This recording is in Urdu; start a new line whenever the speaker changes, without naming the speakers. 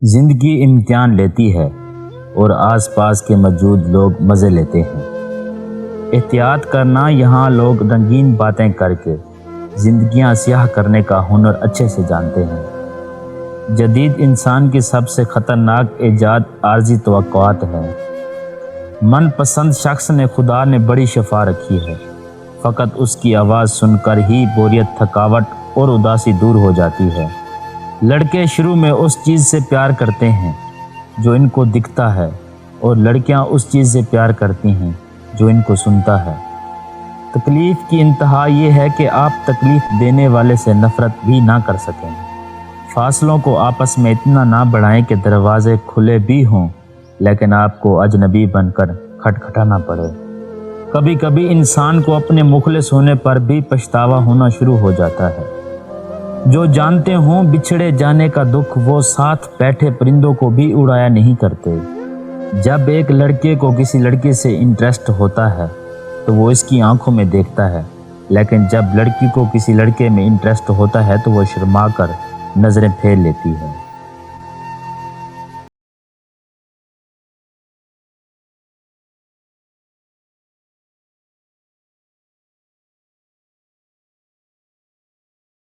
زندگی امتحان لیتی ہے اور آس پاس کے موجود لوگ مزے لیتے ہیں۔ احتیاط کرنا، یہاں لوگ رنگین باتیں کر کے زندگیاں سیاہ کرنے کا ہنر اچھے سے جانتے ہیں۔ جدید انسان کی سب سے خطرناک ایجاد عارضی توقعات ہے۔ من پسند شخص نے خدا نے بڑی شفا رکھی ہے، فقط اس کی آواز سن کر ہی بوریت، تھکاوٹ اور اداسی دور ہو جاتی ہے۔ لڑکے شروع میں اس چیز سے پیار کرتے ہیں جو ان کو دکھتا ہے، اور لڑکیاں اس چیز سے پیار کرتی ہیں جو ان کو سنتا ہے۔ تکلیف کی انتہا یہ ہے کہ آپ تکلیف دینے والے سے نفرت بھی نہ کر سکیں۔ فاصلوں کو آپس میں اتنا نہ بڑھائیں کہ دروازے کھلے بھی ہوں لیکن آپ کو اجنبی بن کر کھٹکھٹانا پڑے۔ کبھی کبھی انسان کو اپنے مخلص ہونے پر بھی پچھتاوا ہونا شروع ہو جاتا ہے۔ جو جانتے ہوں بچھڑے جانے کا دکھ، وہ ساتھ بیٹھے پرندوں کو بھی اڑایا نہیں کرتے۔ جب ایک لڑکے کو کسی لڑکی سے انٹرسٹ ہوتا ہے تو وہ اس کی آنکھوں میں دیکھتا ہے، لیکن جب لڑکی کو کسی لڑکے میں انٹرسٹ ہوتا ہے تو وہ شرما کر نظریں پھیر لیتی ہے۔